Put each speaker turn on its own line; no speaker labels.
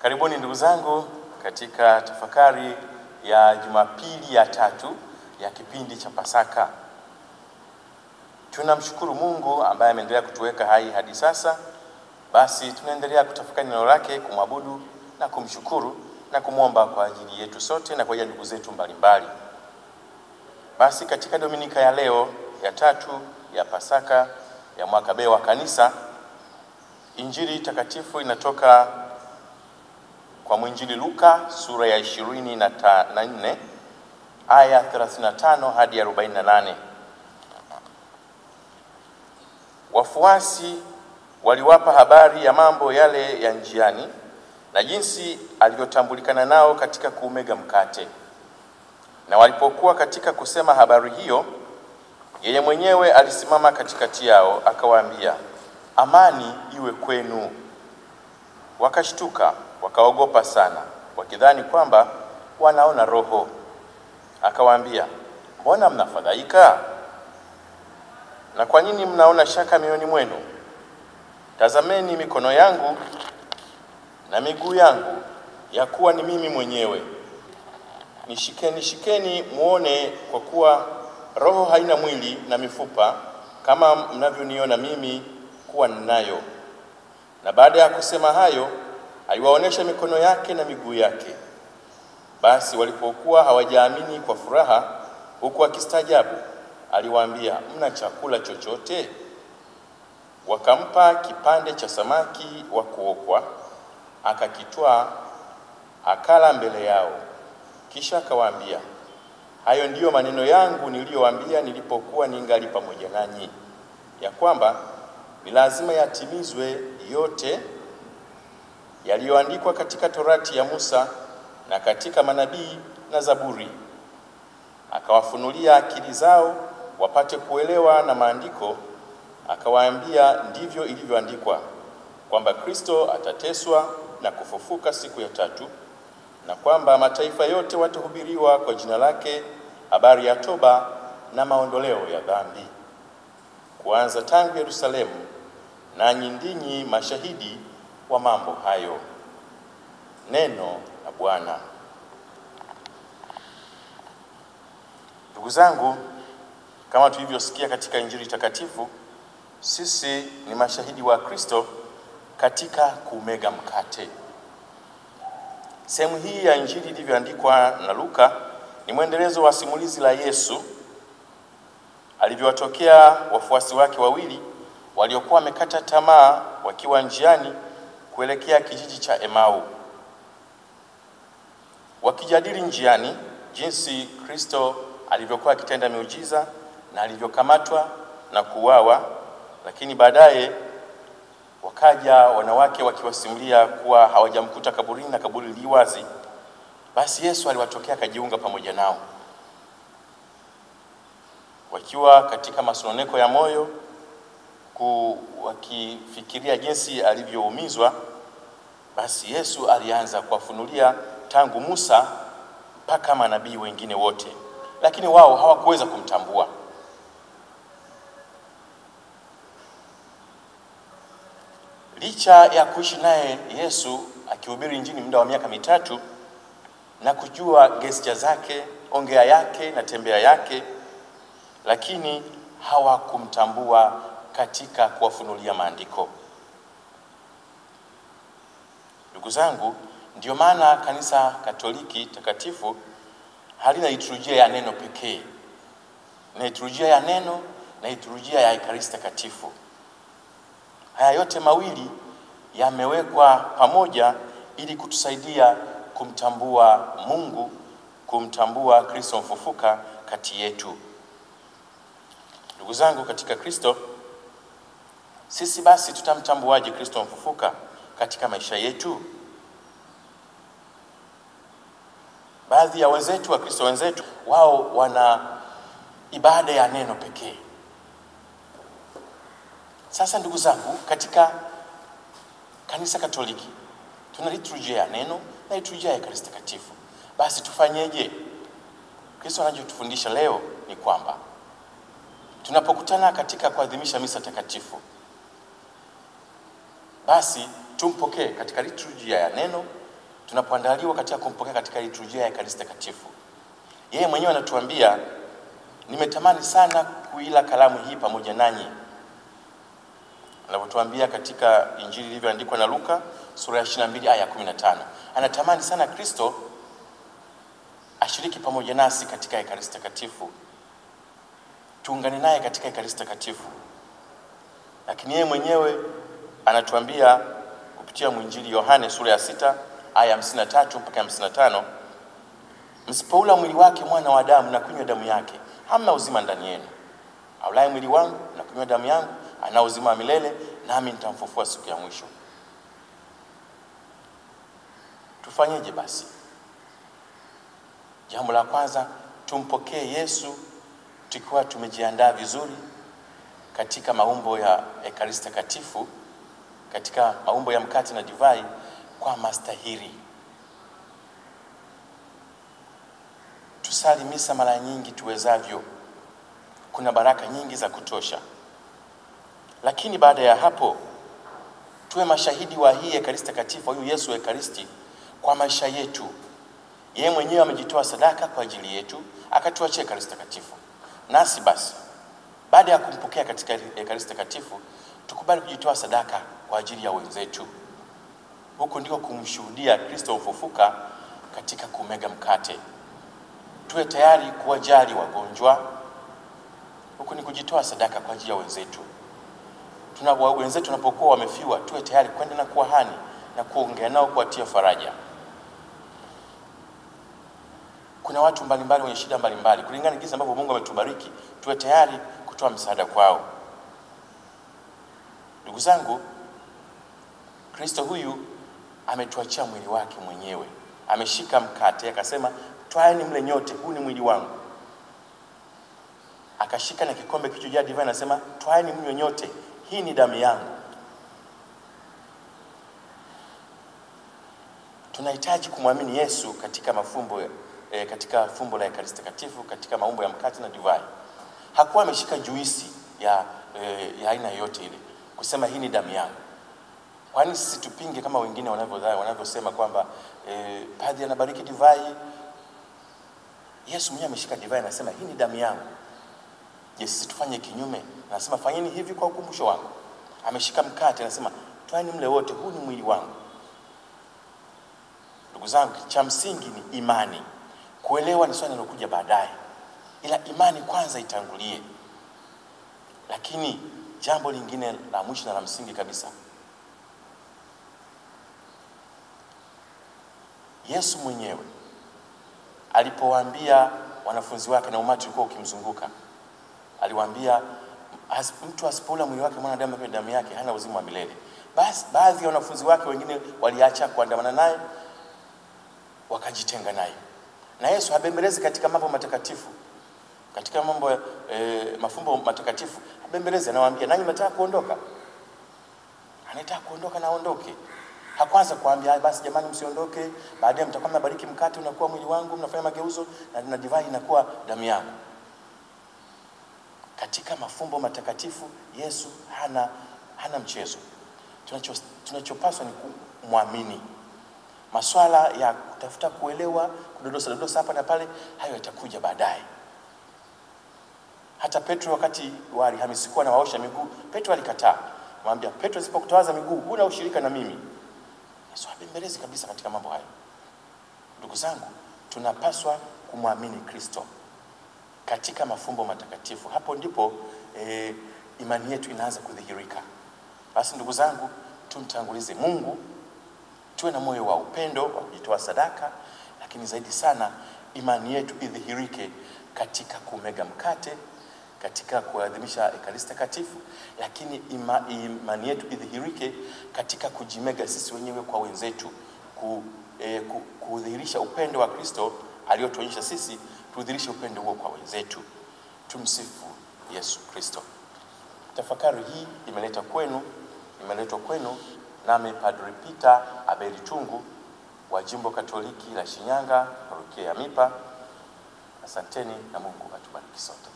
Karibuni ndugu zangu katika tafakari ya Jumapili ya tatu ya kipindi cha Pasaka. Tunamshukuru Mungu ambaye ameendelea kutuweka hai hadi sasa. Basi tunaendelea kutafakari neno lake, kumwabudu na kumshukuru na kumwomba kwa ajili yetu sote na kwa ajili ya ndugu zetu mbalimbali. Basi katika Dominika ya leo ya tatu ya Pasaka ya mwaka B wa kanisa, Injili takatifu inatoka kwa mwinjili Luka sura ya 24 aya 35 hadi 48. Wafuasi waliwapa habari ya mambo yale ya njiani na jinsi alivyotambulikana nao katika kuumega mkate. Na walipokuwa katika kusema habari hiyo, yeye mwenyewe alisimama katikati yao akawaambia, "Amani iwe kwenu." Wakashtuka, wakaogopa sana, wakidhani kwamba wanaona roho. Akawaambia, "Mbona mnafadhaika? Na kwa nini mnaona shaka mioyoni mwenu? Tazameni mikono yangu na miguu yangu, ya kuwa ni mimi mwenyewe. Nishikeni muone, kwa kuwa roho haina mwili na mifupa kama mnavyoniona mimi kuwa ninayo." Na baada ya kusema hayo, aliwaonesha mikono yake na miguu yake. Basi walipokuwa hawajaamini kwa furaha, huku akistaajabu, aliwaambia, "Mna chakula chochote?" Wakampa kipande cha samaki wa kuokwa, akakitwaa, akala mbele yao. Kisha akawaambia, "Hayo ndiyo maneno yangu niliyowaambia nilipokuwa ningali pamoja nanyi, ya kwamba ni lazima yatimizwe yote yaliyoandikwa katika Torati ya Musa na katika manabii na Zaburi." Akawafunulia akili zao wapate kuelewa na maandiko. Akawaambia, ndivyo ilivyoandikwa kwamba Kristo atateswa na kufufuka siku ya tatu, na kwamba mataifa yote watahubiriwa kwa jina lake habari ya toba na maondoleo ya dhambi, kuanza tangu Yerusalemu, nanyi ndinyi mashahidi wa mambo hayo. Neno la Bwana. Ndugu zangu, kama tulivyosikia katika Injili takatifu, sisi ni mashahidi wa Kristo katika kumega mkate. Sehemu hii ya Injili ilivyoandikwa na Luka ni mwendelezo wa simulizi la Yesu alivyowatokea wafuasi wake wawili waliokuwa wamekata tamaa wakiwa njiani kuelekea kijiji cha Emau. Wakijadili njiani jinsi Kristo alivyokuwa akitenda miujiza na alivyokamatwa na kuuawa, lakini baadaye wakaja wanawake wakiwasimulia kuwa hawajamkuta kaburini na kaburi li wazi. Basi Yesu aliwatokea akajiunga pamoja nao. Wakiwa katika masononeko ya moyo, wakifikiria jinsi alivyoumizwa, basi Yesu alianza kuwafunulia tangu Musa mpaka manabii wengine wote, lakini wao hawakuweza kumtambua. Licha ya kuishi naye Yesu akihubiri Injili muda wa miaka 3 na kujua gesture zake, ongea yake na tembea yake, lakini hawakumtambua katika kuwafunulia maandiko. Ndugu zangu, ndio maana kanisa Katoliki takatifu halina liturujia ya neno pekee. Na liturujia ya neno na liturujia ya Ekaristi takatifu. Haya yote mawili yamewekwa pamoja ili kutusaidia kumtambua Mungu, kumtambua Kristo mfufuka kati yetu. Ndugu zangu katika Kristo, sisi basi tutamtambuaje Kristo mfufuka katika maisha yetu? Baadhi ya wenzetu wa Kristo wenzetu, wao wana ibada ya neno pekee. Sasa ndugu zangu, katika kanisa Katoliki tuna liturujia ya neno na liturujia ya Ekaristi takatifu. Basi tufanyeje? Kristo anachotufundisha leo ni kwamba tunapokutana katika kuadhimisha misa takatifu, basi tumpokee katika liturujia ya neno tunapoandaliwa katika kumpokea katika liturujia ya Ekaristi Takatifu. Yeye mwenyewe anatuambia, nimetamani sana kuila karamu hii pamoja nanyi. Anapotuambia katika Injili ilivyoandikwa na Luka sura ya 22 aya 15. Anatamani sana Kristo ashiriki pamoja nasi katika Ekaristi Takatifu. Tuungane naye katika Ekaristi Takatifu. Lakini yeye mwenyewe anatuambia kupitia mwinjili Yohane sura ya 6 aya 53 mpaka 55, msipoula mwili wake mwana wa Adamu na kunywa damu yake, hamna uzima ndani yenu. Aulaye mwili wangu na kunywa damu yangu ana uzima wa milele, nami nitamfufua siku ya mwisho. Tufanyeje basi? Jambo la kwanza, tumpokee Yesu tukiwa tumejiandaa vizuri katika maumbo ya Ekaristi Takatifu, katika maumbo ya mkate na divai kwa mastahili. Tusali misa mara nyingi tuwezavyo. Kuna baraka nyingi za kutosha. Lakini baada ya hapo, tuwe mashahidi wa hii Ekaristi Takatifu, huyu Yesu wa Ekaristi kwa maisha yetu. Yeye mwenyewe amejitoa sadaka kwa ajili yetu, akatuachia Ekaristi Takatifu. Nasi basi, baada ya kumpokea katika Ekaristi Takatifu, tukubali kujitoa sadaka kwa ajili ya wenzetu. Huko ndiko kumshuhudia Kristo mfufuka katika kumega mkate. Tuwe tayari kuwajali wagonjwa. Huko ni kujitoa sadaka kwa ajili ya wenzetu. Wenzetu tunapokuwa wamefiwa, tuwe tayari kwenda na kuwahani na kuongea nao, kuwatia faraja. Kuna watu mbalimbali wenye shida mbalimbali, kulingana na jinsi ambavyo Mungu ametubariki, tuwe tayari kutoa msaada kwao. Ndugu zangu, Kristo huyu ametuachia mwili wake mwenyewe. Ameshika mkate akasema, twaeni mle nyote, huu ni mwili wangu. Akashika na kikombe kilichojaa divai anasema, twaeni mnywe nyote, hii ni damu yangu. Tunahitaji kumwamini Yesu katika mafumbo katika fumbo la Ekaristi Takatifu, katika maumbo ya mkate na divai. Hakuwa ameshika juisi ya aina yoyote ile kusema hii ni damu yangu. Kwani sisi tupinge kama wengine wanavyosema kwamba padri anabariki divai? Yesu mwenyewe ameshika divai anasema hii ni damu yangu. Je, sisi tufanye kinyume? Anasema fanyeni hivi kwa ukumbusho wangu. Ameshika mkate anasema twaeni mle wote, huu ni mwili wangu. Ndugu zangu, cha msingi ni imani. Kuelewa ni swali linalokuja baadaye, ila imani kwanza itangulie. Lakini jambo lingine la mwisho na la msingi kabisa, Yesu mwenyewe alipowaambia wanafunzi wake na umati ulikuwa ukimzunguka, aliwaambia mtu asipoula mwili wake mwana Adamu na damu yake hana uzima wa milele. Basi baadhi ya wanafunzi wake wengine waliacha kuandamana naye, wakajitenga naye. Na Yesu habembelezi katika mambo matakatifu, katika mambo mafumbo matakatifu, habembelezi, anawaambia nanyi mnataka kuondoka? Anataka kuondoka na aondoke. Hakwanza kuambia basi jamani msiondoke, baadaye mtakuwa mnabariki mkate unakuwa mwili wangu, mnafanya mageuzo na divai inakuwa damu yangu. Katika mafumbo matakatifu Yesu hana mchezo. Tunachopaswa ni kumwamini. Maswala ya kutafuta kuelewa, kudodosa hapa na pale, hayo yatakuja baadaye. Hata Petro wakati Alhamisi na waosha miguu, Petro alikataa. Mwambia Petro, usipokutawaza miguu huna ushirika na mimi. Yesu habembelezi kabisa katika mambo hayo. Ndugu zangu, tunapaswa kumwamini Kristo katika mafumbo matakatifu. Hapo ndipo imani yetu inaanza kudhihirika. Basi ndugu zangu, tumtangulize Mungu, tuwe na moyo wa upendo wa kujitoa sadaka, lakini zaidi sana imani yetu idhihirike katika kumega mkate, katika kuadhimisha Ekaristi Takatifu, lakini imani yetu idhihirike katika kujimega sisi wenyewe kwa wenzetu, kudhihirisha upendo wa Kristo aliotuonyesha sisi, tudhihirishe upendo huo kwa wenzetu. Tumsifu Yesu Kristo. Tafakari hii imeletwa kwenu nami Padre Peter Abeli Tungu wa Jimbo Katoliki la Shinyanga, Parokia ya Mipa. Asanteni na Mungu atubariki sote.